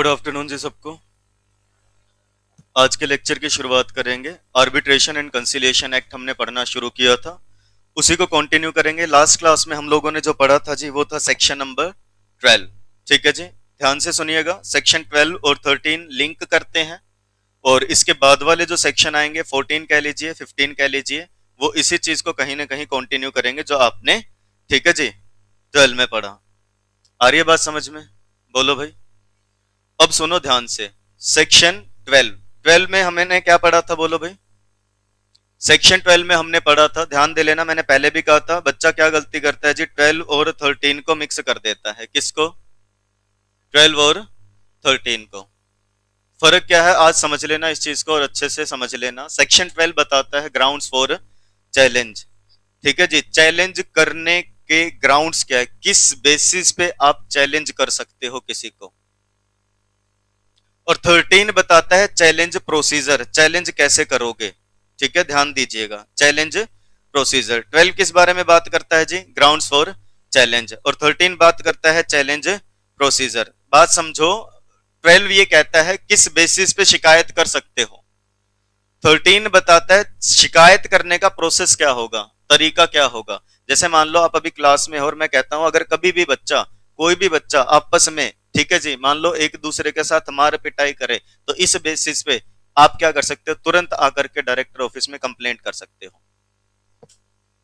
Good afternoon जी सबको। आज के लेक्चर की शुरुआत करेंगे। आर्बिट्रेशन एंड कंसिलिएशन एक्ट हमने पढ़ना शुरू किया था, उसी को कंटिन्यू करेंगे। लास्ट क्लास में हम लोगों ने जो पढ़ा था जी वो था सेक्शन नंबर 12। ठीक है जी, ध्यान से सुनिएगा। सेक्शन 12 और 13 लिंक करते हैं और इसके बाद वाले जो सेक्शन आएंगे 14 कह लीजिए, 15 कह लीजिए, वो इसी चीज को कहीं ना कहीं कंटिन्यू करेंगे जो आपने, ठीक है जी, 12 में पढ़ा। आ रही है बात समझ में? बोलो भाई। अब सुनो ध्यान से। सेक्शन 12 में हमने क्या पढ़ा था? बोलो भाई। सेक्शन 12 में हमने पढ़ा था, ध्यान दे लेना, मैंने पहले भी कहा था बच्चा क्या गलती करता है जी, 12 और 13 को मिक्स कर देता है। किसको? 12 और 13 को। फर्क क्या है आज समझ लेना इस चीज को, और अच्छे से समझ लेना। सेक्शन 12 बताता है ग्राउंड्स फॉर चैलेंज। ठीक है जी, चैलेंज करने के ग्राउंड्स क्या है, किस बेसिस पे आप चैलेंज कर सकते हो किसी को। और 13 बताता है चैलेंज प्रोसीजर, चैलेंज कैसे करोगे। ठीक है, ध्यान दीजिएगा, चैलेंज प्रोसीजर। 12 किस बारे में बात करता है जी? Grounds for challenge. और 13 बात करता है चैलेंज प्रोसीजर। बात समझो, 12 ये कहता है किस बेसिस पे शिकायत कर सकते हो। 13 बताता है शिकायत करने का प्रोसेस क्या होगा, तरीका क्या होगा। जैसे मान लो आप अभी क्लास में हो और मैं कहता हूं अगर कभी भी बच्चा, कोई भी बच्चा आपस में, ठीक है जी, मान लो एक दूसरे के साथ मार पिटाई करे, तो इस बेसिस पे आप क्या कर सकते हो? तुरंत आकर के डायरेक्टर ऑफिस में कंप्लेंट कर सकते हो।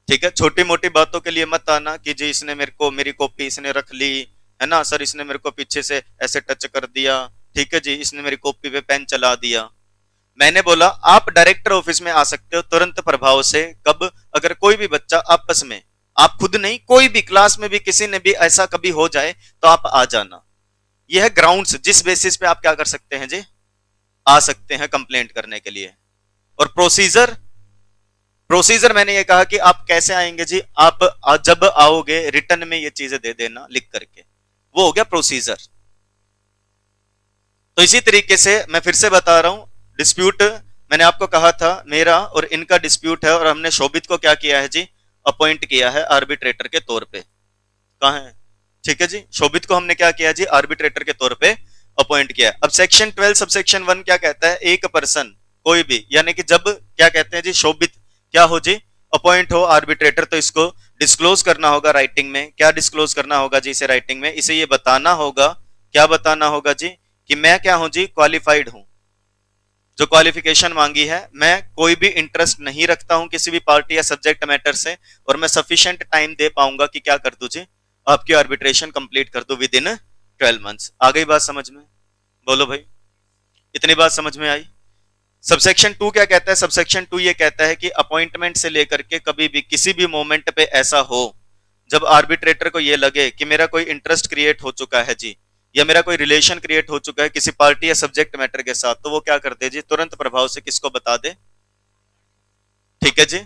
ठीक है, छोटी मोटी बातों के लिए मत आना कि जी इसने मेरे को, मेरी कॉपी इसने रख ली है ना, सर इसने मेरे को पीछे से ऐसे टच कर दिया, ठीक है जी, इसने मेरी कॉपी पे पेन चला दिया। मैंने बोला आप डायरेक्टर ऑफिस में आ सकते हो तुरंत प्रभाव से। कब? अगर कोई भी बच्चा आपस में, आप खुद नहीं, कोई भी क्लास में भी किसी ने भी ऐसा कभी हो जाए तो आप आ जाना। यह है ग्राउंड्स जिस बेसिस पे आप क्या कर सकते हैं जी, आ सकते हैं कंप्लेंट करने के लिए। और प्रोसीजर, प्रोसीजर मैंने ये कहा कि आप कैसे आएंगे जी, आप जब आओगे रिटर्न में ये चीजें दे देना लिख करके, वो हो गया प्रोसीजर। तो इसी तरीके से मैं फिर से बता रहा हूं, डिस्प्यूट मैंने आपको कहा था मेरा और इनका डिस्प्यूट है, और हमने शोभित को क्या किया है जी, अपॉइंट किया है आर्बिट्रेटर के तौर पे। कहां है? ठीक है जी, शोभित को हमने क्या किया जी, आर्बिट्रेटर के तौर पे अपॉइंट किया। अब सेक्शन 12 सबसेक्शन 1 क्या कहता है? एक पर्सन, कोई भी, यानी कि जब क्या कहते हैं जी, शोभित क्या हो जी, अपॉइंट हो आर्बिट्रेटर, तो इसको डिस्क्लोज करना होगा राइटिंग में। क्या डिस्क्लोज करना होगा जी इसे राइटिंग में? इसे ये बताना होगा, क्या बताना होगा जी, कि मैं क्या हूं जी, क्वालिफाइड हूं। जो क्वालिफिकेशन मांगी है, मैं कोई भी इंटरेस्ट नहीं रखता हूं किसी भी पार्टी या सब्जेक्ट मैटर से, और मैं सफिशिएंट टाइम दे पाऊंगा कि क्या कर दूं जी, आपकी आर्बिट्रेशन कंप्लीट कर दो विद इन 12 मंथ्स। आ गई बात समझ में? बोलो भाई, इतनी बात समझ में आई? सबसेक्शन 2 क्या कहता है? सबसेक्शन 2 ये कहता है कि अपॉइंटमेंट से लेकर के कभी भी किसी भी मोमेंट पे ऐसा हो जब आर्बिट्रेटर को ये लगे कि मेरा कोई इंटरेस्ट क्रिएट हो चुका है जी, या मेरा कोई रिलेशन क्रिएट हो चुका है किसी पार्टी या सब्जेक्ट मैटर के साथ, तो वो क्या करते जी, तुरंत प्रभाव से किसको बता दे, ठीक है जी,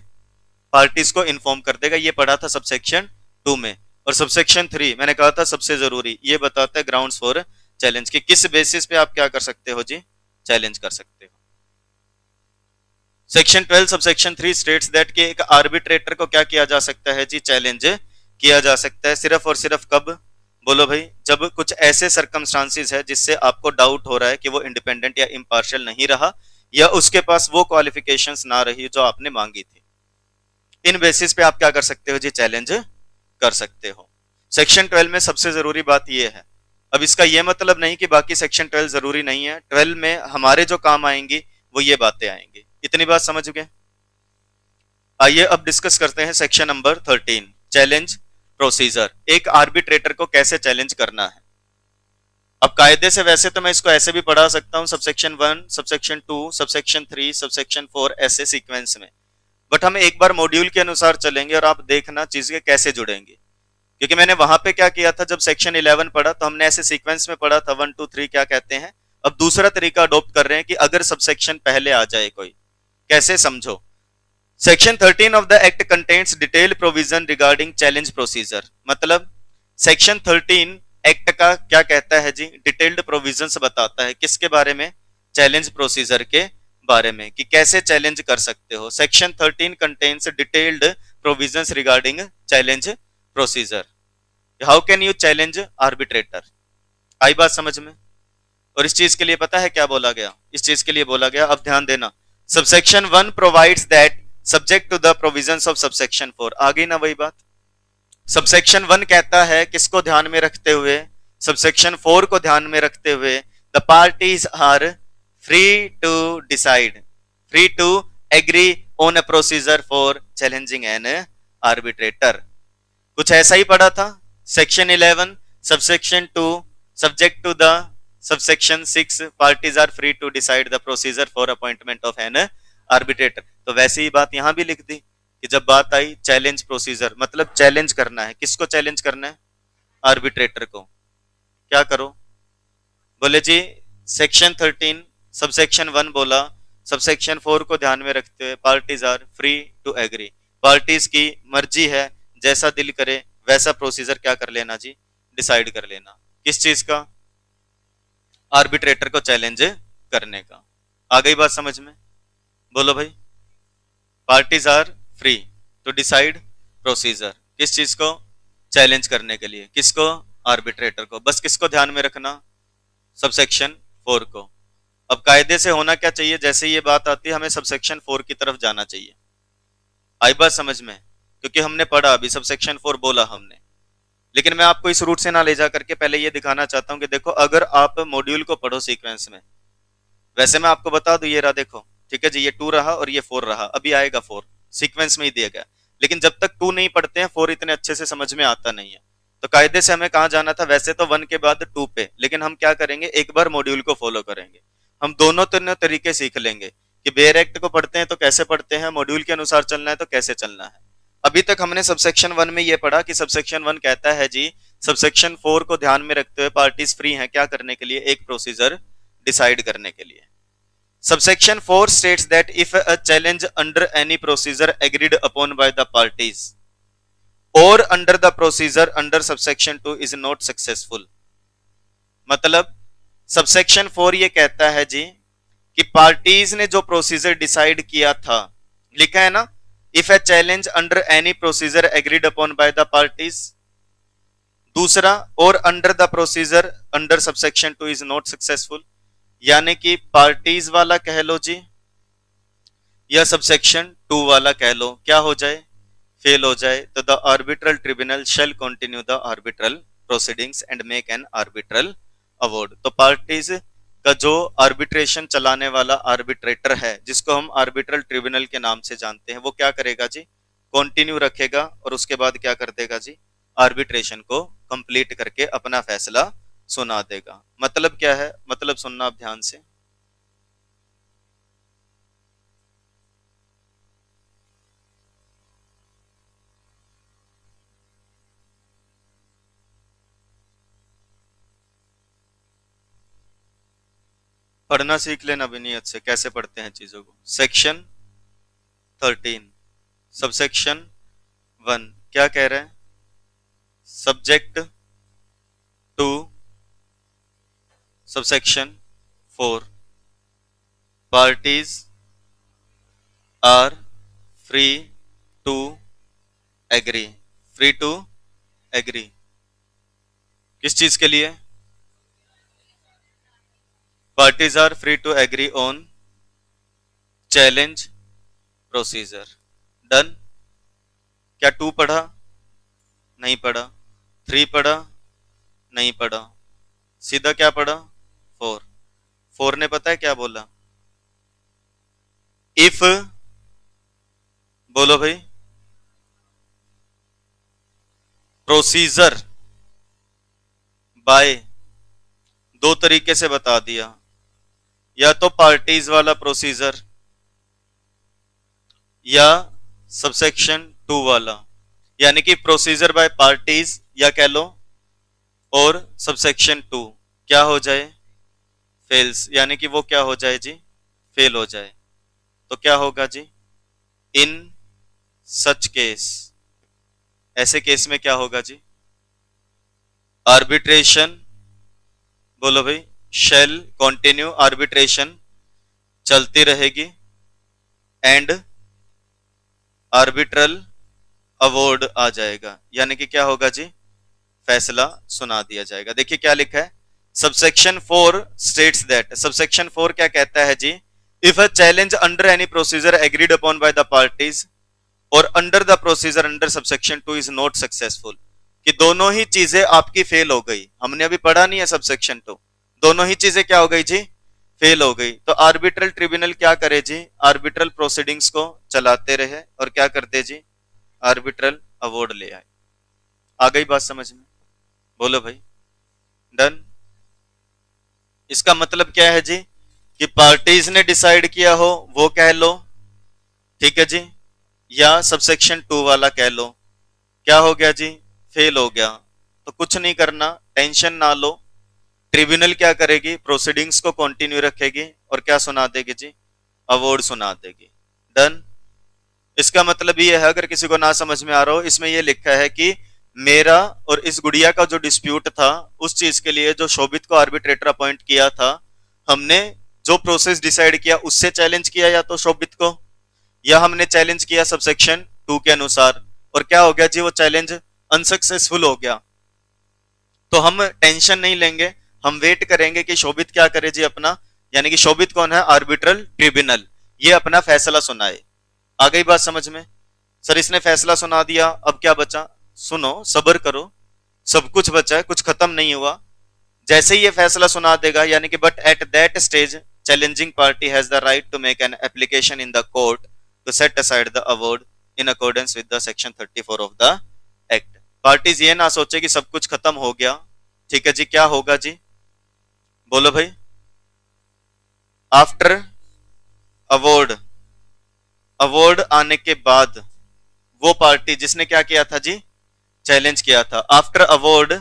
पार्टीज को इन्फॉर्म कर देगा। ये पढ़ा था सबसेक्शन 2 में। और सबसेक्शन 3 मैंने कहा था सबसे जरूरी, ये बताता है ग्राउंड्स फॉर चैलेंज, कि किस बेसिस पे आप क्या कर सकते हो जी, चैलेंज कर सकते हो। सेक्शन 12 सबसेक्शन 3 स्टेट्स दैट कि एक आर्बिट्रेटर को क्या किया जा सकता है जी, चैलेंज किया जा सकता है। सिर्फ और सिर्फ कब? बोलो भाई, जब कुछ ऐसे सर्कमस्टांसेस है जिससे आपको डाउट हो रहा है कि वो इंडिपेंडेंट या इम्पार्शियल नहीं रहा, या उसके पास वो क्वालिफिकेशंस ना रही जो आपने मांगी थी। इन बेसिस पे आप क्या कर सकते हो जी, चैलेंज कर सकते हो। सेक्शन 12 में सबसे जरूरी बात यह है। अब इसका यह मतलब नहीं कि बाकी सेक्शन 12 जरूरी नहीं है, 12 में हमारे जो काम आएंगी वो ये बातें आएंगी। इतनी बात समझ गए? आइए अब डिस्कस करते हैं सेक्शन नंबर 13, चैलेंज प्रोसीजर। एक आर्बिट्रेटर को कैसे चैलेंज करना है। अब कायदे से वैसे तो मैं इसको ऐसे भी पढ़ा सकता हूं, सबसेक्शन 1, सबसेक्शन 2, सबसेक्शन 3, सबसेक्शन 4, ऐसे सीक्वेंस में, बट हम एक बार मॉड्यूल के अनुसार चलेंगे और आप देखना चीजें कैसे जुड़ेंगी। क्योंकि मैंने वहां पे क्या किया था, जब सेक्शन 11 पढ़ा तो हमने ऐसे सीक्वेंस में पढ़ा था 1 2 3 क्या कहते हैं। अब दूसरा तरीका अडॉप्ट कर रहे हैं कि अगर सबसेक्शन पहले आ जाए कोई, कैसे समझो। Section 13 of the act contains detail provision regarding challenge procedure. मतलब सेक्शन 13 एक्ट का क्या कहता है जी, डिटेल्ड प्रोविजंस बताता है किसके बारे में, चैलेंज प्रोसीजर के बारे में, कि कैसे चैलेंज कर सकते हो। Section 13 contains detailed provisions regarding challenge procedure. How can you challenge arbitrator. आई बात समझ में? और इस चीज के लिए पता है क्या बोला गया? इस चीज के लिए बोला गया, अब ध्यान देना, subsection 1 provides that subject to the provisions of subsection 4। आ गई ना वही बात? सबसेक्शन 1 कहता है किसको ध्यान में रखते हुए? सबसेक्शन 4 को ध्यान में रखते हुए, the parties are free to decide, free to agree on a procedure for challenging an arbitrator. कुछ ऐसा ही पढ़ा था section 11 subsection 2, subject to the subsection 6 parties are free to decide the procedure for appointment of an arbitrator. तो वैसे ही बात यहां भी लिख दी कि जब बात आई चैलेंज प्रोसीजर, मतलब चैलेंज करना है, किसको चैलेंज करना है? आर्बिट्रेटर को। क्या करो? बोले जी सेक्शन 13 सबसेक्शन 1 बोला, सबसेक्शन 4 को ध्यान में रखते हुए parties are free to agree, parties की मर्जी है, जैसा दिल करे वैसा प्रोसीजर क्या कर लेना जी? डिसाइड कर लेना। किस चीज का? आर्बिट्रेटर को चैलेंज करने का। आ गई बात समझ में? बोलो भाई। Parties are free to decide procedure, किस चीज को? चैलेंज करने के लिए। किसको? आर्बिट्रेटर को। बस किसको ध्यान में रखना? सबसेक्शन 4 को। अब कायदे से होना क्या चाहिए? जैसे ये बात आती है हमें सबसेक्शन 4 की तरफ जाना चाहिए। आई बात समझ में? क्योंकि हमने पढ़ा अभी सबसेक्शन 4 बोला हमने, लेकिन मैं आपको इस रूट से ना ले जा करके पहले ये दिखाना चाहता हूं कि देखो अगर आप मॉड्यूल को पढ़ो सीक्वेंस में, वैसे मैं आपको बता दूं, ये रहा देखो, ठीक है जी, ये 2 रहा और ये 4 रहा, अभी आएगा 4, सीक्वेंस में ही दिया गया। लेकिन जब तक 2 नहीं पढ़ते हैं 4 इतने अच्छे से समझ में आता नहीं है। तो कायदे से हमें कहाँ जाना था? वैसे तो 1 के बाद 2 पे, लेकिन हम क्या करेंगे, एक बार मॉड्यूल को फॉलो करेंगे। हम दोनों तीनों तरीके सीख लेंगे कि बेयर एक्ट को पढ़ते हैं तो कैसे पढ़ते हैं, मॉड्यूल के अनुसार चलना है तो कैसे चलना है। अभी तक हमने सबसेक्शन 1 में ये पढ़ा कि सबसेक्शन 1 कहता है जी सबसेक्शन 4 को ध्यान में रखते हुए पार्टीज फ्री हैं क्या करने के लिए? एक प्रोसीजर डिसाइड करने के लिए। Subsection 4 states that if a challenge under any procedure agreed upon by the parties or under the procedure under subsection 2 is not successful, मतलब सबसेक्शन 4 ये कहता है जी कि पार्टीज ने जो प्रोसीजर डिसाइड किया था, लिखा है ना, if a challenge under any procedure agreed upon by the parties, दूसरा और under the procedure under subsection 2 is not successful, यानी कि पार्टीज वाला कह लो जी या सबसेक्शन 2 वाला कह लो, क्या हो जाए? फेल हो जाए। तो the arbitral tribunal shall continue the arbitral proceedings and make an arbitral award. तो पार्टीज का जो आर्बिट्रेशन चलाने वाला आर्बिट्रेटर है, जिसको हम आर्बिट्रल ट्रिब्यूनल के नाम से जानते हैं, वो क्या करेगा जी? कंटिन्यू रखेगा और उसके बाद क्या कर देगा जी? आर्बिट्रेशन को कंप्लीट करके अपना फैसला सुना देगा। मतलब क्या है? मतलब सुनना आप ध्यान से। पढ़ना सीख लेना विनियत से, कैसे पढ़ते हैं चीजों को। सेक्शन 13 सबसेक्शन 1 क्या कह रहे हैं? Subject to subsection 4 parties are free to agree, free to agree किस चीज के लिए? Parties are free to agree on challenge procedure. Done. क्या 2 पढ़ा? नहीं पढ़ा। 3 पढ़ा? नहीं पढ़ा। सीधा क्या पढ़ा? 4। 4 ने पता है क्या बोला? इफ, बोलो भाई, प्रोसीजर बाय, 2 तरीके से बता दिया, या तो पार्टीज वाला प्रोसीजर या सबसेक्शन 2 वाला, यानी कि प्रोसीजर बाय पार्टीज या कह लो और सबसेक्शन 2 क्या हो जाए? फेल्स, यानी कि वो क्या हो जाए जी? फेल हो जाए। तो क्या होगा जी? इन सच केस, ऐसे केस में क्या होगा जी? आर्बिट्रेशन, बोलो भाई, शैल कंटिन्यू, आर्बिट्रेशन चलती रहेगी एंड आर्बिट्रल अवॉर्ड आ जाएगा, यानी कि क्या होगा जी? फैसला सुना दिया जाएगा। देखिए क्या लिखा है, सबसेक्शन 4 स्टेट्स दैट, सबसेक्शन 4 क्या कहता है जी, if a challenge under any procedure agreed upon by the parties और under the procedure under subsection 2 is not successful, कि दोनों ही चीजें आपकी फेल हो गई, हमने अभी पढ़ा नहीं है सबसेक्शन 2, दोनों ही चीजें क्या हो गई जी, फेल हो गई, तो आर्बिट्रल ट्रिब्यूनल क्या करे जी, आर्बिट्रल प्रोसीडिंग्स को चलाते रहे और क्या करते जी, आर्बिट्रल अवार्ड ले आए। आ गई बात समझ में, बोलो भाई, डन। इसका मतलब क्या है जी, कि पार्टीज ने डिसाइड किया हो वो कह लो, ठीक है जी, या सबसेक्शन 2 वाला कह लो, क्या हो गया जी, फेल हो गया, तो कुछ नहीं करना, टेंशन ना लो, ट्रिब्यूनल क्या करेगी, प्रोसीडिंग्स को कंटिन्यू रखेगी और क्या सुना देगी जी, अवार्ड सुना देगी, डन। इसका मतलब ये है, अगर किसी को ना समझ में आ रहा हो, इसमें ये लिखा है कि मेरा और इस गुड़िया का जो डिस्प्यूट था, उस चीज के लिए जो शोभित को आर्बिट्रेटर अपॉइंट किया था, हमने जो प्रोसेस डिसाइड किया उससे चैलेंज किया, या तो शोभित को, या हमने चैलेंज किया सबसेक्शन 2 के अनुसार, और क्या हो गया जी, वो चैलेंज अनसक्सेसफुल हो गया, तो हम टेंशन नहीं लेंगे, हम वेट करेंगे कि शोभित क्या करे जी अपना, यानी कि शोभित कौन है, आर्बिट्रल ट्रिब्यूनल, ये अपना फैसला सुनाए। आ गई बात समझ में, सर इसने फैसला सुना दिया, अब क्या बचा, सुनो सब्र करो, सब कुछ बचा है, कुछ खत्म नहीं हुआ, जैसे ही ये फैसला सुना देगा, यानी कि but at that stage challenging party has the right to make an application in the court to set aside the award in accordance with the section 34 of the act. Parties ये ना सोचे कि सब कुछ खत्म हो गया, ठीक है जी, क्या होगा जी, बोलो भाई, आफ्टर अवार्ड, अवार्ड आने के बाद वो पार्टी जिसने क्या किया था जी, चैलेंज किया था, आफ्टर अवार्ड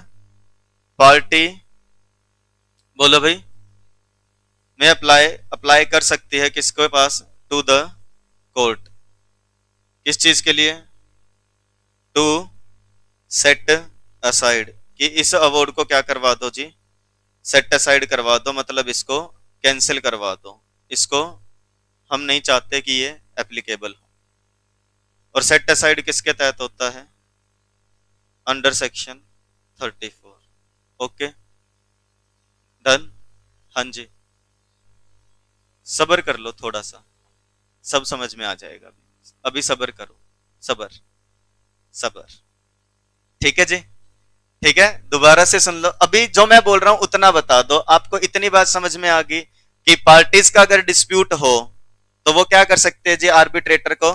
पार्टी, बोलो भाई, में अप्लाई अप्लाई कर सकती है किसके पास, टू द कोर्ट, किस चीज के लिए, टू सेट असाइड, कि इस अवार्ड को क्या करवा दो जी, सेट असाइड करवा दो, मतलब इसको कैंसिल करवा दो, इसको हम नहीं चाहते कि ये एप्लीकेबल हो, और सेट असाइड किसके तहत होता है, अंडर सेक्शन 34, ओके डन, हाँ जी, सब्र कर लो थोड़ा सा, सब समझ में आ जाएगा, अभी सब्र करो, सब्र सब्र, ठीक है जी, ठीक है, दोबारा से सुन लो, अभी जो मैं बोल रहा हूं उतना बता दो, आपको इतनी बात समझ में आ गई कि पार्टीज का अगर डिस्प्यूट हो तो वो क्या कर सकते हैं जी, आर्बिट्रेटर को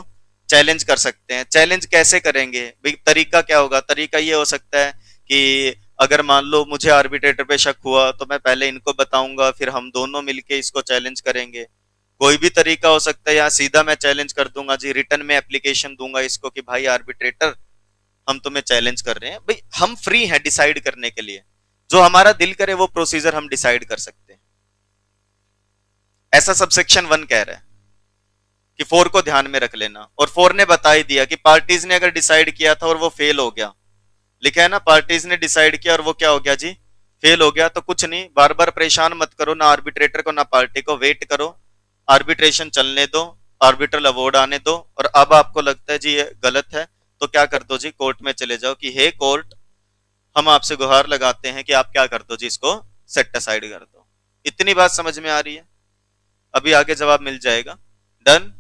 चैलेंज कर सकते हैं। चैलेंज कैसे करेंगे भाई, तरीका क्या होगा, तरीका ये हो सकता है कि अगर मान लो मुझे आर्बिट्रेटर पे शक हुआ तो मैं पहले इनको बताऊंगा, फिर हम दोनों मिलके इसको चैलेंज करेंगे, कोई भी तरीका हो सकता है, या सीधा मैं चैलेंज कर दूंगा जी, रिटर्न में एप्लीकेशन दूंगा इसको कि भाई आर्बिट्रेटर हम तुम्हें चैलेंज कर रहे हैं, भाई हम फ्री हैं डिसाइड करने के लिए, जो हमारा दिल करे वो प्रोसीजर हम डिसाइड कर सकते हैं, ऐसा सबसेक्शन 1 कह रहा है, कि 4 को ध्यान में रख लेना, और 4 ने बता ही दिया कि पार्टीज ने अगर डिसाइड किया था और वो फेल हो गया, लिखा है ना, पार्टीज ने डिसाइड किया और वो क्या हो गया जी, फेल हो गया, तो कुछ नहीं, बार बार परेशान मत करो ना आर्बिट्रेटर को ना पार्टी को, वेट करो, आर्बिट्रेशन चलने दो, आर्बिट्रल अवार्ड आने दो, और अब आपको लगता है जी ये गलत है तो क्या कर दो जी, कोर्ट में चले जाओ कि हे कोर्ट, हम आपसे गुहार लगाते हैं कि आप क्या कर दो जी, इसको सेट असाइड कर दो। इतनी बात समझ में आ रही है, अभी आगे जवाब मिल जाएगा, डन।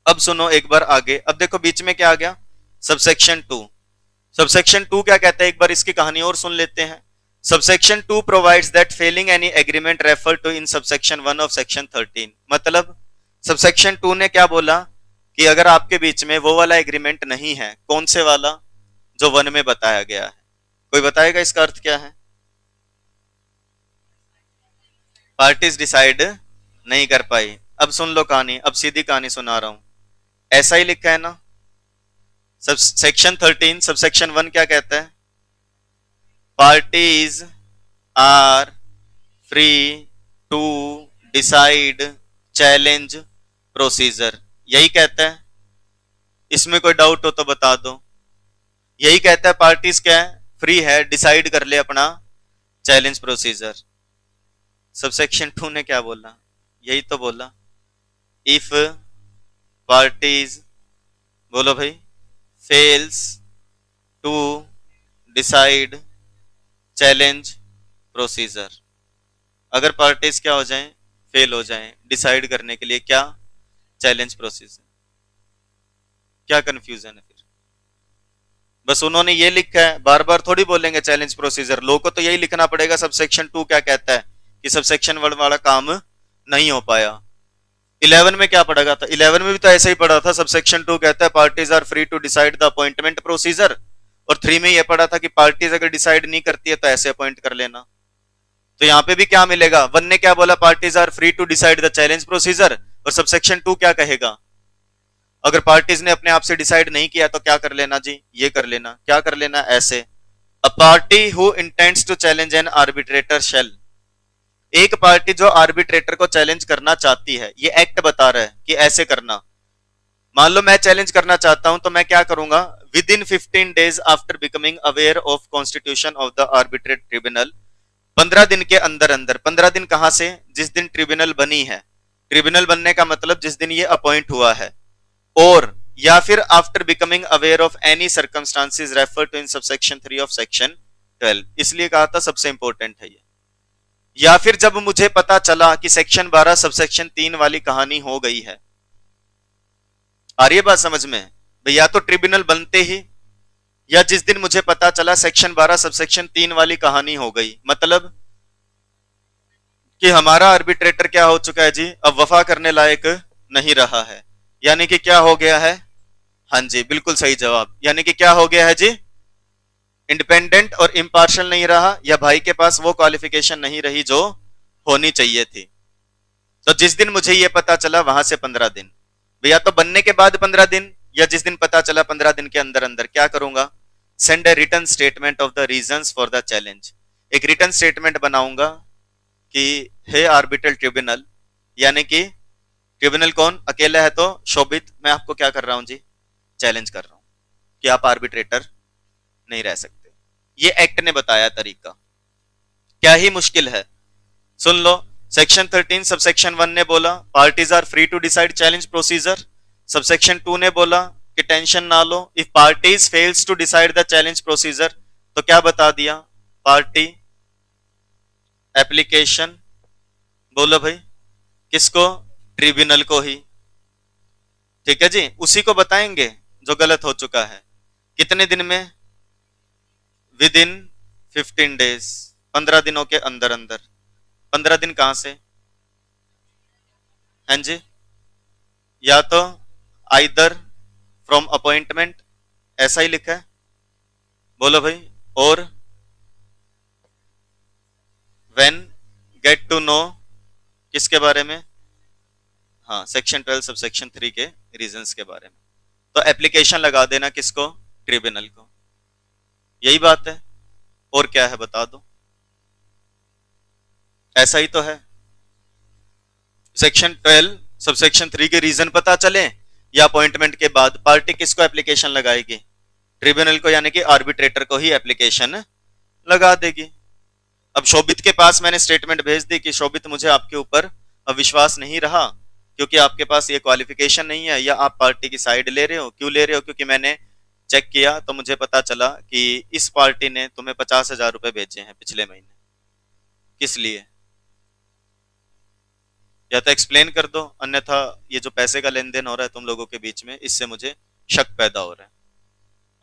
अब सुनो एक बार आगे, अब देखो बीच में क्या आ गया, सबसेक्शन 2, सबसेक्शन 2 क्या कहता है, एक बार इसकी कहानी और सुन लेते हैं। Subsection 2 provides that failing any agreement refer to in subsection 1 of section 13, मतलब सबसेक्शन 2 ने क्या बोला कि अगर आपके बीच में वो वाला एग्रीमेंट नहीं है, कौन से वाला, जो 1 में बताया गया है, कोई बताएगा इसका अर्थ क्या है, पार्टीज डिसाइड नहीं कर पाई। अब सुन लो कहानी, अब सीधी कहानी सुना रहा हूं, ऐसा ही लिखा है ना, सब सेक्शन 13 सबसेक्शन 1 क्या कहता है, parties are free to decide challenge procedure, यही कहता है, इसमें कोई डाउट हो तो बता दो, यही कहता है, पार्टीज क्या है, फ्री है, डिसाइड कर ले अपना चैलेंज प्रोसीजर। सबसेक्शन 2 ने क्या बोला, यही तो बोला, इफ पार्टीज, बोलो भाई, fails to decide challenge procedure. अगर पार्टीज क्या हो जाएं, फेल हो जाएं डिसाइड करने के लिए, क्या चैलेंज प्रोसीजर। क्या कंफ्यूजन है फिर? बस उन्होंने ये लिखा है, बार बार थोड़ी बोलेंगे चैलेंज प्रोसीजर, लोग को तो यही लिखना पड़ेगा सबसेक्शन 2 क्या कहता है कि सबसेक्शन 1 वाला काम नहीं हो पाया। 11 में क्या पढ़ा था? 11 में भी तो ऐसा ही पढ़ा था, सबसेक्शन 2 कहता है parties are free to decide the appointment procedure, और 3 में ये पढ़ा था कि पार्टीज अगर डिसाइड नहीं करती है तो ऐसे अपॉइंट कर लेना। तो यहाँ पे भी क्या मिलेगा? 1 ने क्या बोला? Parties are free to decide the challenge procedure, और सबसेक्शन 2 क्या कहेगा? अगर पार्टीज ने अपने आप से डिसाइड नहीं किया तो क्या कर लेना जी? ये कर लेना। क्या कर लेना? ऐसे, a party who intends to challenge an arbitrator shall, एक पार्टी जो आर्बिट्रेटर को चैलेंज करना चाहती है, ये एक्ट बता रहा है कि ऐसे करना। मान लो मैं चैलेंज करना चाहता हूं तो मैं क्या करूंगा? Within 15 days after becoming aware of constitution of the arbitrate tribunal, 15 दिन के अंदर अंदर। 15 दिन कहां से? जिस दिन ट्रिब्यूनल बनी है। ट्रिब्यूनल बनने का मतलब जिस दिन ये अपॉइंट हुआ है। और या फिर after becoming aware of any circumstances refer to in subsection 3 of section 12, इसलिए कहा था सबसे इंपॉर्टेंट है ये। या फिर जब मुझे पता चला कि सेक्शन 12 सबसेक्शन 3 वाली कहानी हो गई है। आ रही है बात समझ में? भैया तो ट्रिब्यूनल बनते ही, या जिस दिन मुझे पता चला सेक्शन 12 सबसेक्शन 3 वाली कहानी हो गई, मतलब कि हमारा आर्बिट्रेटर क्या हो चुका है जी? अब वफा करने लायक नहीं रहा है। यानी कि क्या हो गया है? हाँ जी, बिल्कुल सही जवाब। यानी कि क्या हो गया है जी? इंडिपेंडेंट और इम्पार्शल नहीं रहा, या भाई के पास वो क्वालिफिकेशन नहीं रही जो होनी चाहिए थी। तो जिस दिन मुझे ये पता चला वहां से 15 दिन, भैया तो बनने के बाद 15 दिन, या जिस दिन पता चला 15 दिन के अंदर अंदर क्या करूंगा? Send a written statement of the reasons for the challenge, एक रिटन स्टेटमेंट बनाऊंगा कि हे आर्बिट्रल ट्रिब्यूनल, यानी कि ट्रिब्यूनल कौन? अकेला है तो शोभित, मैं आपको क्या कर रहा हूं जी? चैलेंज कर रहा हूं कि आप आर्बिट्रेटर नहीं रह सकते। ये एक्ट ने बताया तरीका, क्या ही मुश्किल है। सुन लो, सेक्शन 13 सबसेक्शन 1 ने बोला parties are free to decide challenge procedure, subsection 2 ने बोला कि टेंशन ना लो, if parties fails to decide the challenge procedure, तो क्या बता दिया? पार्टी एप्लीकेशन, बोलो भाई किसको? ट्रिब्यूनल को ही। ठीक है जी, उसी को बताएंगे जो गलत हो चुका है। कितने दिन में? विद इन 15 डेज, 15 दिनों के अंदर अंदर। 15 दिन कहां से? हाँ जी, या तो आइदर फ्रॉम अपॉइंटमेंट, ऐसा ही लिखा है, बोलो भाई, और व्हेन गेट टू नो, किसके बारे में? हाँ, सेक्शन 12 सब सेक्शन 3 के रीजंस के बारे में। तो एप्लीकेशन लगा देना किसको? ट्रिब्यूनल को। यही बात है, और क्या है बता दो? ऐसा ही तो है। सेक्शन 12 सबसेक्शन 3 के रीजन पता चले, या अपॉइंटमेंट के बाद पार्टी किसको एप्लीकेशन लगाएगी? ट्रिब्यूनल को, यानी कि आर्बिट्रेटर को ही एप्लीकेशन लगा देगी। अब शोभित के पास मैंने स्टेटमेंट भेज दी कि शोभित मुझे आपके ऊपर अब विश्वास नहीं रहा, क्योंकि आपके पास ये क्वालिफिकेशन नहीं है, या आप पार्टी की साइड ले रहे हो। क्यों ले रहे हो? क्योंकि मैंने चेक किया तो मुझे पता चला कि इस पार्टी ने तुम्हें 50,000 रुपए भेजे हैं पिछले महीने। किस लिए? या तो एक्सप्लेन कर दो, अन्यथा ये जो पैसे का लेन देन हो रहा है तुम लोगों के बीच में, इससे मुझे शक पैदा हो रहा है।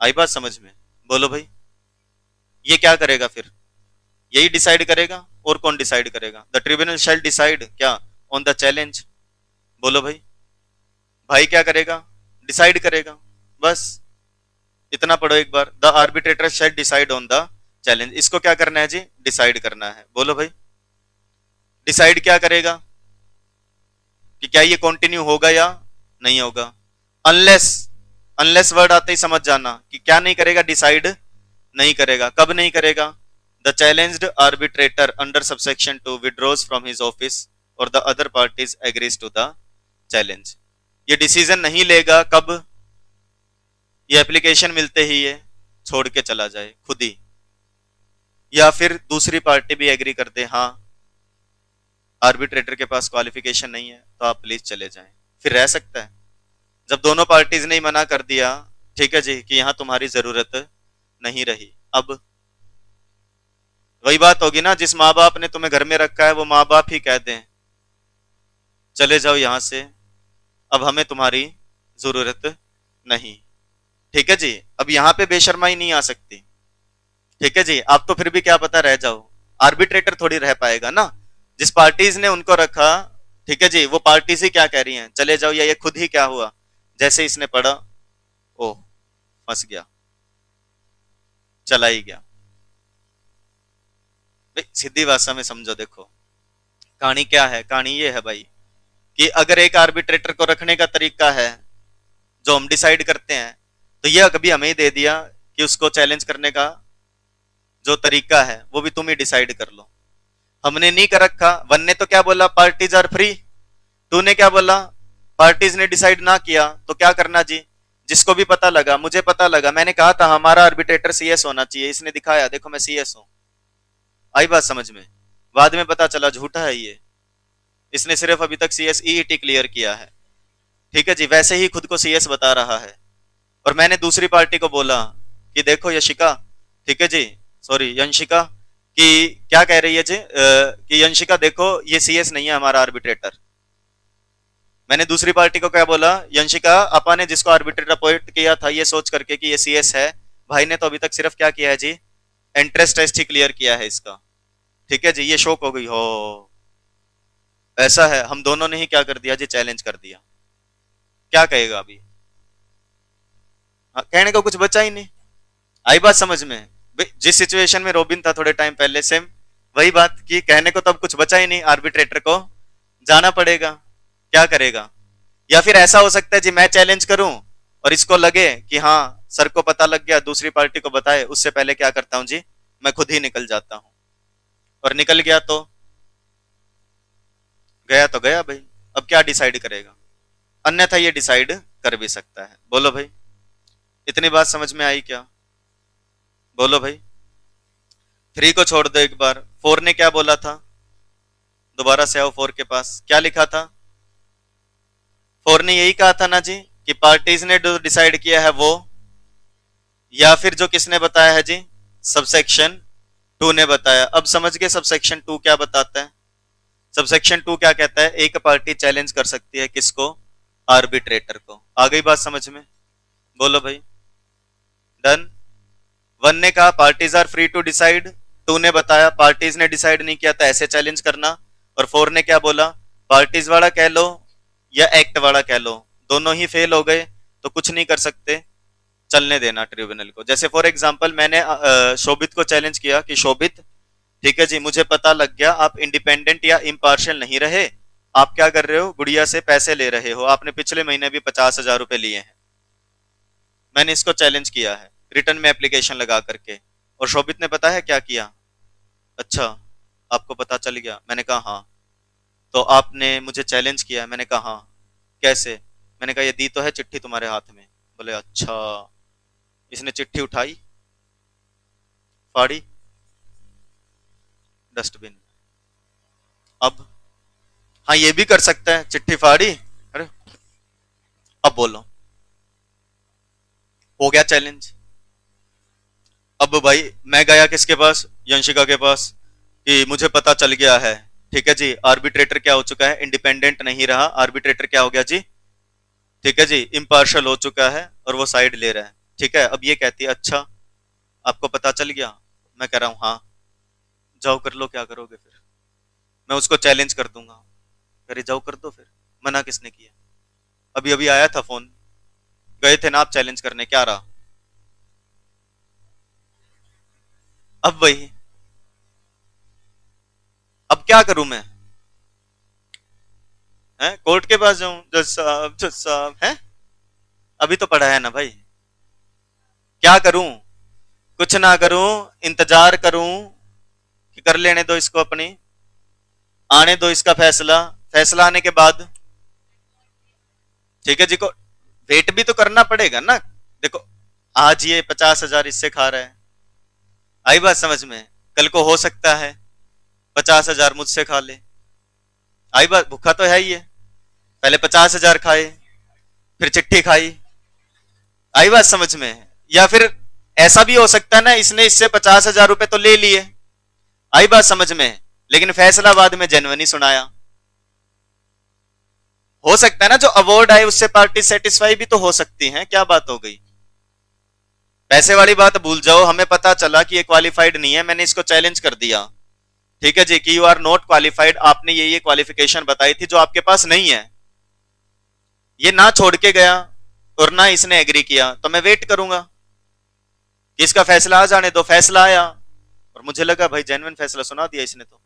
आई बात समझ में? बोलो भाई, ये क्या करेगा फिर? यही डिसाइड करेगा, और कौन डिसाइड करेगा? द ट्रिब्यूनल शैल डिसाइड क्या? On the challenge. बोलो भाई, भाई क्या करेगा? डिसाइड करेगा। बस इतना पढ़ो एक बार, the arbitrator shall decide on the challenge. इसको क्या करना है जी? डिसाइड करना है। बोलो भाई, डिसाइड क्या करेगा कि क्या ये कंटिन्यू होगा या नहीं होगा? अनलेस, अनलेस वर्ड आते ही समझ जाना कि क्या नहीं करेगा? डिसाइड नहीं करेगा। कब नहीं करेगा? The challenged arbitrator under subsection 2 withdraws from his office और the other parties agrees to the challenge. ये डिसीजन नहीं लेगा कब? ये एप्लीकेशन मिलते ही ये छोड़ के चला जाए खुद ही, या फिर दूसरी पार्टी भी एग्री कर दे हाँ आर्बिट्रेटर के पास क्वालिफिकेशन नहीं है तो आप प्लीज चले जाएं, फिर रह सकता है। जब दोनों पार्टीज ने मना कर दिया, ठीक है जी, कि यहां तुम्हारी जरूरत नहीं रही, अब वही बात होगी ना, जिस माँ बाप ने तुम्हें घर में रखा है वो माँ बाप ही कहते हैं चले जाओ यहां से, अब हमें तुम्हारी जरूरत नहीं। ठीक है जी, अब यहां पे बेशर्माई नहीं आ सकती। ठीक है जी, आप तो फिर भी क्या पता रह जाओ, आर्बिट्रेटर थोड़ी रह पाएगा ना। जिस पार्टीज ने उनको रखा, ठीक है जी, वो पार्टीज ही क्या कह रही हैं चले जाओ, या ये खुद ही क्या हुआ जैसे इसने पढ़ा, ओ फंस गया, चला ही गया। भाई सीधी भाषा में समझो, देखो कहानी क्या है, कहानी ये है भाई कि अगर एक आर्बिट्रेटर को रखने का तरीका है जो हम डिसाइड करते हैं, तो ये कभी हमें ही दे दिया कि उसको चैलेंज करने का जो तरीका है वो भी तुम ही डिसाइड कर लो। हमने नहीं कर रखा, वन ने तो क्या बोला पार्टीज आर फ्री, टू ने क्या बोला पार्टीज ने डिसाइड ना किया, तो क्या करना जी। जिसको भी पता लगा, मुझे पता लगा, मैंने कहा था हमारा आर्बिट्रेटर सीएस होना चाहिए, इसने दिखाया देखो मैं सीएस हूं। आई बात समझ में? बाद में पता चला झूठा है ये, इसने सिर्फ अभी तक सीएस ईईटी क्लियर किया है। ठीक है जी, वैसे ही खुद को सीएस बता रहा है। और मैंने दूसरी पार्टी को बोला कि देखो यशिका, ठीक है जी, सॉरी यंशिका, कि क्या कह रही है जी कि यंशिका देखो ये सीएस नहीं है हमारा आर्बिट्रेटर। मैंने दूसरी पार्टी को क्या बोला, यंशिका अपा ने जिसको आर्बिट्रेटर अपॉइंट किया था ये सोच करके कि ये सीएस है, भाई ने तो अभी तक सिर्फ क्या किया है जी, एंट्रेंस टेस्ट ही क्लियर किया है इसका। ठीक है जी, ये शौक हो गई हो, ऐसा है, हम दोनों ने ही क्या कर दिया जी, चैलेंज कर दिया। क्या कहेगा अभी? हाँ, कहने को कुछ बचा ही नहीं। आई बात समझ में? जिस सिचुएशन में रोबिन था थोड़े टाइम पहले, सेम वही बात कि कहने को तब कुछ बचा ही नहीं, आर्बिट्रेटर को जाना पड़ेगा, क्या करेगा। या फिर ऐसा हो सकता है जी मैं चैलेंज करूं और इसको लगे कि हाँ सर को पता लग गया, दूसरी पार्टी को बताए, उससे पहले क्या करता हूं जी, मैं खुद ही निकल जाता हूं। और निकल गया तो गया तो गया भाई, अब क्या डिसाइड करेगा। अन्यथा ये डिसाइड कर भी सकता है। बोलो भाई, इतनी बात समझ में आई क्या? बोलो भाई। थ्री को छोड़ दो एक बार, फोर ने क्या बोला था, दोबारा से आओ फोर के पास, क्या लिखा था? फोर ने यही कहा था ना जी कि पार्टीज ने जो डिसाइड किया है वो, या फिर जो किसने बताया है जी, सबसेक्शन टू ने बताया। अब समझ गए सबसेक्शन टू क्या बताता है? सबसेक्शन टू क्या कहता है, एक पार्टी चैलेंज कर सकती है किसको, आर्बिट्रेटर को। आ गई बात समझ में? बोलो भाई, डन। वन ने कहा parties are free to decide, two ने बताया पार्टीज ने डिसाइड नहीं किया था ऐसे चैलेंज करना, और फोर ने क्या बोला, पार्टीज वाला कह लो या एक्ट वाला कह लो, दोनों ही फेल हो गए तो कुछ नहीं कर सकते, चलने देना ट्रिब्यूनल को। जैसे फॉर एग्जांपल मैंने शोभित को चैलेंज किया कि शोभित, ठीक है जी, मुझे पता लग गया आप इंडिपेंडेंट या इम्पार्शियल नहीं रहे, आप क्या कर रहे हो, गुड़िया से पैसे ले रहे हो, आपने पिछले महीने भी 50,000 रुपए लिए हैं। मैंने इसको चैलेंज किया है रिटर्न में एप्लीकेशन लगा करके, और शोभित ने पता है क्या किया, अच्छा आपको पता चल गया, मैंने कहा हाँ, तो आपने मुझे चैलेंज किया है, मैंने कहा हाँ, कैसे, मैंने कहा ये दी तो है चिट्ठी तुम्हारे हाथ में, बोले अच्छा। इसने चिट्ठी उठाई, फाड़ी डस्टबिन। अब हाँ ये भी कर सकता है, चिट्ठी फाड़ी, अरे अब बोलो, हो गया चैलेंज। अब भाई मैं गया किसके पास, यंशिका के पास, कि मुझे पता चल गया है, ठीक है जी, आर्बिट्रेटर क्या हो चुका है, इंडिपेंडेंट नहीं रहा, आर्बिट्रेटर क्या हो गया जी, ठीक है जी, इम्पार्शल हो चुका है और वो साइड ले रहा है। ठीक है, अब ये कहती है अच्छा आपको पता चल गया, मैं कह रहा हूं हाँ, जाओ कर लो, क्या करोगे फिर, मैं उसको चैलेंज कर दूंगा। अरे जाओ कर दो फिर, मना किसने किया, अभी अभी आया था फोन, गए थे ना आप चैलेंज करने, क्या रहा। अब वही, अब क्या करूं मैं, है कोर्ट के पास जाऊं, जज साहब है, अभी तो पढ़ा है ना भाई, क्या करूं, कुछ ना करूं, इंतजार करूं कि कर लेने दो इसको अपनी, आने दो इसका फैसला, फैसला आने के बाद, ठीक है जी, को वेट भी तो करना पड़ेगा ना। देखो आज ये 50,000 इससे खा रहा है, आई बात समझ में, कल को हो सकता है 50,000 मुझसे खा ले, आई बात, भूखा तो है ही है, पहले 50,000 खाए, फिर चिट्ठी खाई, आई बात समझ में। या फिर ऐसा भी हो सकता है ना, इसने इससे 50,000 रुपए तो ले लिए, आई बात समझ में? लेकिन फैसला बाद में जेन्युइन ही सुनाया। हो सकता है ना जो अवार्ड आए उससे पार्टी सेटिस्फाई भी तो हो सकती है, क्या बात हो गई? पैसे वाली बात भूल जाओ, हमें पता चला कि ये क्वालिफाइड नहीं है, मैंने इसको चैलेंज कर दिया, ठीक है जी, कि यू आर नॉट क्वालिफाइड, आपने ये क्वालिफिकेशन बताई थी जो आपके पास नहीं है, ये ना छोड़ के गया और ना इसने एग्री किया, तो मैं वेट करूंगा कि इसका फैसला आ जाने दो। फैसला आया और मुझे लगा भाई जेन्युइन फैसला सुना दिया इसने, तो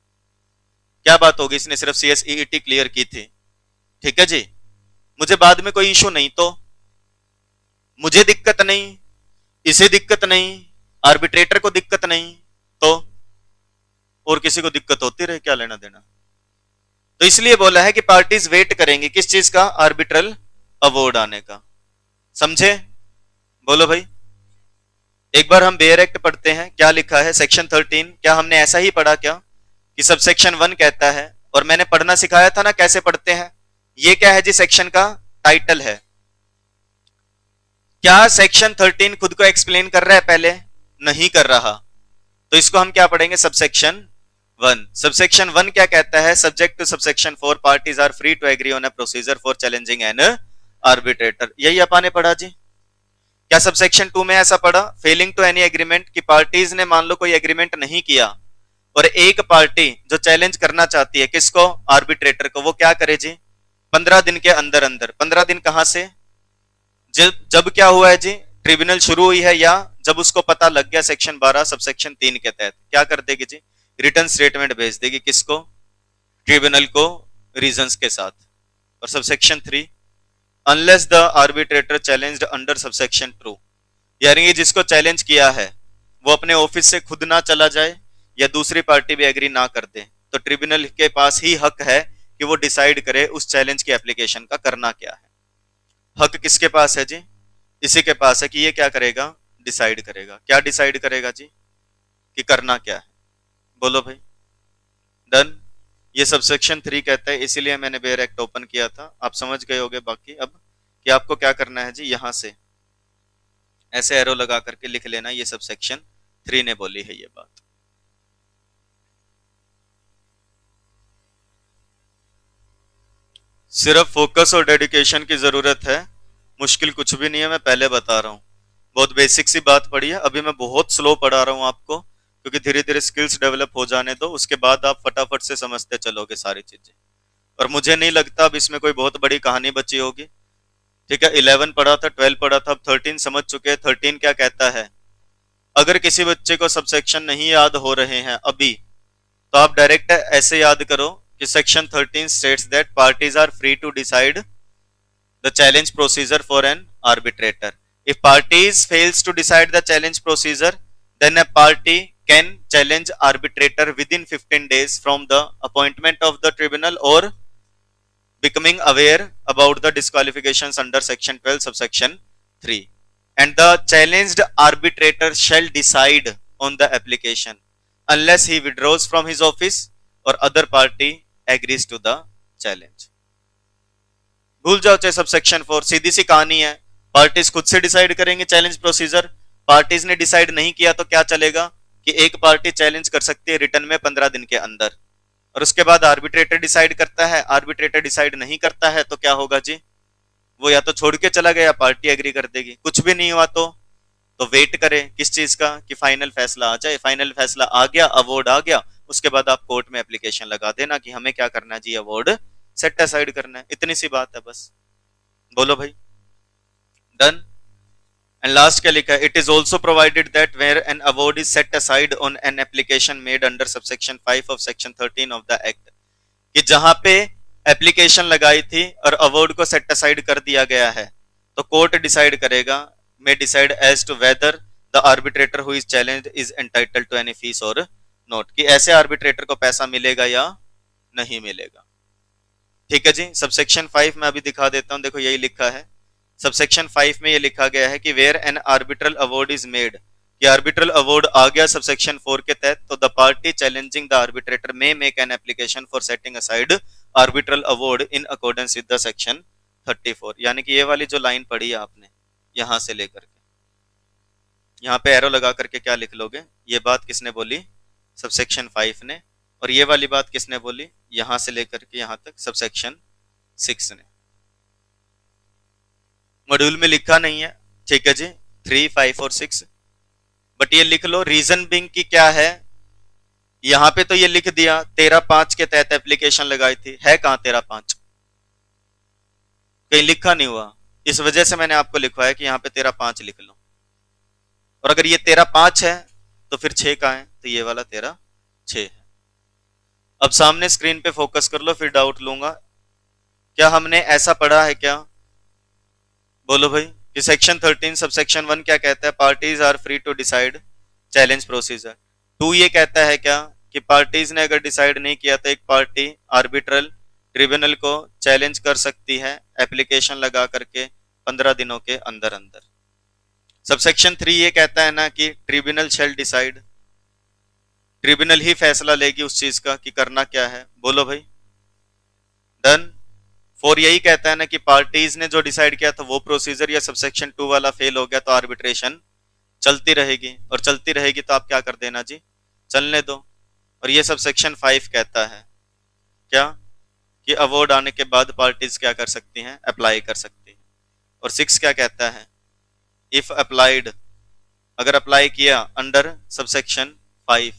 क्या बात होगी, इसने सिर्फ CSEET क्लियर की थी, ठीक है जी, मुझे बाद में कोई इशू नहीं, तो मुझे दिक्कत नहीं, इसे दिक्कत नहीं, आर्बिट्रेटर को दिक्कत नहीं, तो और किसी को दिक्कत होती रहे, क्या लेना देना। तो इसलिए बोला है कि पार्टीज वेट करेंगे किस चीज का, आर्बिट्रल अवार्ड आने का, समझे? बोलो भाई। एक बार हम बेयर एक्ट पढ़ते हैं, क्या लिखा है सेक्शन 13, क्या हमने ऐसा ही पढ़ा क्या कि सब सेक्शन 1 कहता है, और मैंने पढ़ना सिखाया था ना कैसे पढ़ते हैं, ये क्या है जी, सेक्शन का टाइटल है। क्या सेक्शन 13 खुद को एक्सप्लेन कर रहा है? पहले नहीं कर रहा, तो इसको हम क्या पढ़ेंगे, सबसेक्शन 1। सबसेक्शन 1 क्या कहता है, subject to subsection 4 parties are free to agree on a procedure for challenging an arbitrator, यही अपा ने पढ़ा जी। क्या सबसेक्शन 2 में ऐसा पढ़ा, फेलिंग टू एनी एग्रीमेंट, की पार्टीज ने मान लो कोई एग्रीमेंट नहीं किया और एक पार्टी जो चैलेंज करना चाहती है किसको, आर्बिट्रेटर को, वो क्या करे जी, 15 दिन के अंदर अंदर, 15 दिन कहां से, जब क्या हुआ है जी, ट्रिब्यूनल शुरू हुई है, या जब उसको पता लग गया सेक्शन 12 सबसेक्शन 3 के तहत, क्या कर देगी जी, रिटर्न स्टेटमेंट भेज देगी, किसको, ट्रिब्यूनल को, रीजंस के साथ। और subsection 3, unless the arbitrator challenged under subsection 2, यानी जिसको चैलेंज किया है वो अपने ऑफिस से खुद ना चला जाए या दूसरी पार्टी भी एग्री ना कर दे, तो ट्रिब्यूनल के पास ही हक है कि वो डिसाइड करे उस चैलेंज की एप्लीकेशन का करना क्या है। हक किसके पास है जी, इसी के पास है कि ये क्या करेगा, डिसाइड करेगा। क्या डिसाइड करेगा जी, कि करना क्या है, बोलो भाई। डन। ये सबसेक्शन 3 कहता है, इसीलिए मैंने बेयर एक्ट ओपन किया था, आप समझ गए होंगे बाकी अब कि आपको क्या करना है जी, यहां से ऐसे एरो लगा करके लिख लेना, ये सबसेक्शन 3 ने बोली है ये बात। सिर्फ फोकस और डेडिकेशन की जरूरत है, मुश्किल कुछ भी नहीं है, मैं पहले बता रहा हूँ, बहुत बेसिक सी बात पढ़ी है, अभी मैं बहुत स्लो पढ़ा रहा हूँ आपको, क्योंकि धीरे धीरे स्किल्स डेवलप हो जाने दो, उसके बाद आप फटाफट से समझते चलोगे सारी चीजें। और मुझे नहीं लगता अब इसमें कोई बहुत बड़ी कहानी बची होगी, ठीक है। 11 पढ़ा था, 12 पढ़ा था, अब 13 समझ चुके हैं। 13 क्या कहता है, अगर किसी बच्चे को सबसेक्शन नहीं याद हो रहे हैं अभी, तो आप डायरेक्ट ऐसे याद करो कि section 13 states that parties are free to decide the challenge procedure for an arbitrator. If parties fails to decide the challenge procedure, then a party can challenge arbitrator within 15 days from the appointment of the tribunal or becoming aware about the disqualifications under section 12 subsection 3, and the challenged arbitrator shall decide on the application unless he withdraws from his office or other party agrees to the challenge। भूल जाओ चाहे subsection 4, सीधी सी कहानी है, parties खुद से decide करेंगे challenge procedure. Parties ने decide नहीं किया तो क्या चलेगा कि एक पार्टी चैलेंज कर सकती है रिटर्न में 15 दिन के अंदर, और उसके बाद आर्बिट्रेटर डिसाइड करता है। आर्बिट्रेटर डिसाइड नहीं करता है तो क्या होगा जी, वो या तो छोड़ के चला गया, पार्टी एग्री कर देगी, कुछ भी नहीं हुआ तो वेट करें किस चीज का, कि फाइनल फैसला आ जाए। फाइनल फैसला आ गया, अवार्ड आ गया, उसके बाद आप कोर्ट में एप्लीकेशन लगा देना कि हमें क्या करना है जी, अवार्ड सेट असाइड करना है, इतनी सी बात है बस। बोलो भाई। डन। एंड लास्ट क्या लिखा है, it is also provided that where an award is set aside on an application made under subsection 5 of section 13 of the act, कि जहां पे एप्लीकेशन लगाई थी और अवार्ड को सेट असाइड कर दिया गया है, तो कोर्ट डिसाइड करेगा, may decide as to whether the arbitrator who is challenged is entitled to any fees और नॉट, कि ऐसे आर्बिट्रेटर को पैसा मिलेगा या नहीं मिलेगा। ठीक है जी। सबसेक्शन 5 में अभी दिखा देता हूं, देखो यही लिखा है सबसेक्शन 5 में ये लिखा गया है कि where an arbitral award is made, कि आर्बिट्रल अवार्ड आ गया सबसेक्शन 4 के तहत, तो the party challenging the arbitrator may make an application for setting aside arbitral award in accordance with the section 34। यानी कि ये वाली जो लाइन पढ़ी है आपने, यहां से लेकर के यहां पे एरो लगा करके क्या लिख लोगे, ये बात किसने बोली, सबसेक्शन 5 ने, और ये वाली बात किसने बोली, यहां से लेकर के यहां तक सबसेक्शन 6 ने। मॉड्यूल में लिखा नहीं है, ठीक है जी, 3, 5 और 6, बट ये लिख लो। रीजन बिंग की क्या है, यहां पे तो ये लिख दिया 13.5 के तहत एप्लीकेशन लगाई थी, है कहां 13.5, कहीं लिखा नहीं हुआ, इस वजह से मैंने आपको लिखवाया कि यहां पे 13.5 लिख लो। और अगर ये 13.5 है तो फिर 6 कहां है, तो ये वाला 13.6 है। अब सामने स्क्रीन पे फोकस कर लो, फिर डाउट लूंगा। क्या हमने ऐसा पढ़ा है क्या, बोलो भाई, कि सेक्शन 13 सबसेक्शन 1 क्या कहता है, parties are free to decide challenge procedure. 2 ये कहता है क्या, कि पार्टीज ने अगर डिसाइड नहीं किया तो एक पार्टी आर्बिट्रल ट्रिब्यूनल को चैलेंज कर सकती है एप्लीकेशन लगा करके 15 दिनों के अंदर अंदर। सबसेक्शन 3 ये कहता है ना कि ट्रिब्यूनल शेल डिसाइड, ट्रिब्यूनल ही फैसला लेगी उस चीज का कि करना क्या है, बोलो भाई, डन। 4 यही कहता है ना कि पार्टीज ने जो डिसाइड किया था वो प्रोसीजर या सबसेक्शन 2 वाला फेल हो गया तो आर्बिट्रेशन चलती रहेगी, और चलती रहेगी तो आप क्या कर देना जी, चलने दो। और ये सबसेक्शन 5 कहता है क्या, कि अवार्ड आने के बाद पार्टीज क्या कर सकती हैं, अप्लाई कर सकती हैं। और 6 क्या कहता है, इफ अप्लाइड, अगर अप्लाई किया अंडर सबसेक्शन 5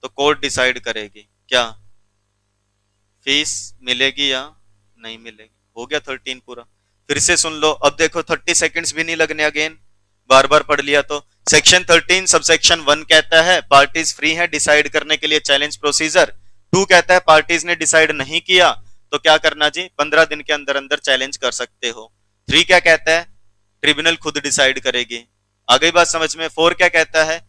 तो कोर्ट डिसाइड करेगी क्या, फीस मिलेगी या नहीं मिलेगी। हो गया 13 पूरा। फिर से सुन लो, अब देखो 30 सेकंड्स भी नहीं लगने, अगेन बार बार पढ़ लिया तो। सेक्शन 13 सबसेक्शन 1 कहता है पार्टीज फ्री है डिसाइड करने के लिए चैलेंज प्रोसीजर। 2 कहता है पार्टीज ने डिसाइड नहीं किया तो क्या करना जी, 15 दिन के अंदर अंदर चैलेंज कर सकते हो। 3 क्या कहता है, ट्रिब्यूनल खुद डिसाइड करेगी। आ गई बात समझ में। 4 क्या कहता है,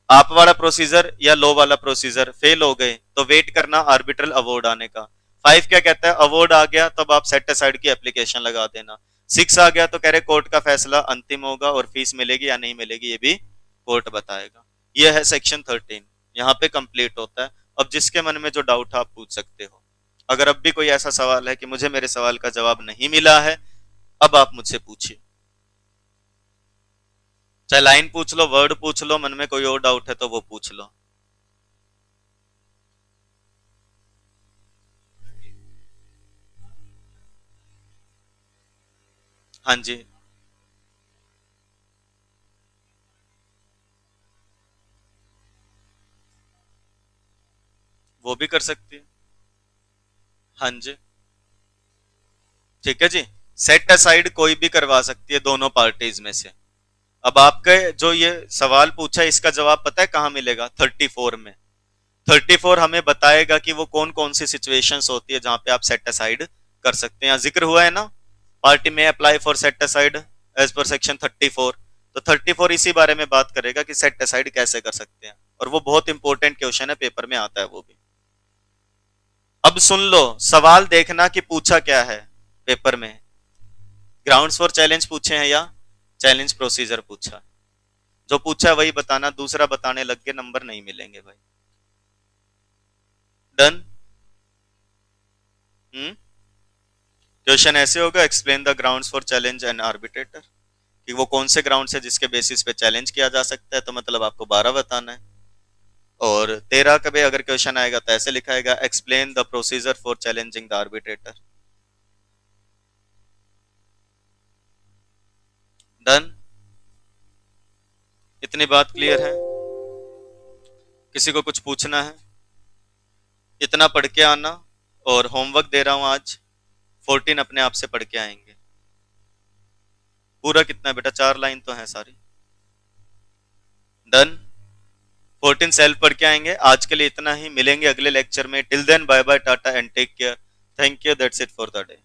आप वाला प्रोसीजर या लो वाला प्रोसीजर फेल हो गए तो वेट करना आर्बिट्रल अवार्ड आने का। 5 क्या कहता है, अवार्ड आ गया तब आप सेट असाइड की एप्लीकेशन लगा देना। 6 आ गया तो कह रहे कोर्ट का फैसला अंतिम होगा और फीस मिलेगी या नहीं मिलेगी ये भी कोर्ट बताएगा। ये है सेक्शन 13, यहाँ पे कंप्लीट होता है। अब जिसके मन में जो डाउट है आप पूछ सकते हो। अगर अब भी कोई ऐसा सवाल है कि मुझे मेरे सवाल का जवाब नहीं मिला है, अब आप मुझसे पूछिए, चाहे लाइन पूछ लो, वर्ड पूछ लो, मन में कोई और डाउट है तो वो पूछ लो। हाँ जी, वो भी कर सकती है। हाँ जी, ठीक है जी। सेट असाइड कोई भी करवा सकती है दोनों पार्टीज में से। अब आपके जो ये सवाल पूछा है इसका जवाब पता है कहां मिलेगा, 34 में। 34 हमें बताएगा कि वो कौन कौन सी सिचुएशंस होती है जहां पे आप सेट असाइड कर सकते हैं। यहाँ जिक्र हुआ है ना, पार्टी में apply for set aside as per section 34, तो 34 इसी बारे में बात करेगा कि सेट असाइड कैसे कर सकते हैं, और वो बहुत इंपॉर्टेंट क्वेश्चन है, पेपर में आता है वो भी। अब सुन लो, सवाल देखना कि पूछा क्या है पेपर में, ग्राउंड्स फॉर चैलेंज पूछे हैं या चैलेंज प्रोसीजर पूछा। जो पूछा है वही बताना, दूसरा बताने लग के नंबर नहीं मिलेंगे भाई। डन। क्वेश्चन ऐसे होगा, explain the grounds for challenge and arbitrator, कि वो कौन से ग्राउंड है जिसके बेसिस पे चैलेंज किया जा सकता है, तो मतलब आपको 12 बताना है। और 13 कभी अगर क्वेश्चन आएगा तो ऐसे लिखाएगा, explain the procedure for challenging the arbitrator. Done. इतनी बात क्लियर है, किसी को कुछ पूछना है, इतना पढ़ के आना। और होमवर्क दे रहा हूं आज, 14 अपने आप से पढ़ के आएंगे। पूरा कितना बेटा, 4 लाइन तो है सारी। डन। 14 सेल्फ पढ़ के आएंगे। आज के लिए इतना ही, मिलेंगे अगले लेक्चर में। Till then bye bye, tata and take care. Thank you, that's it for the day.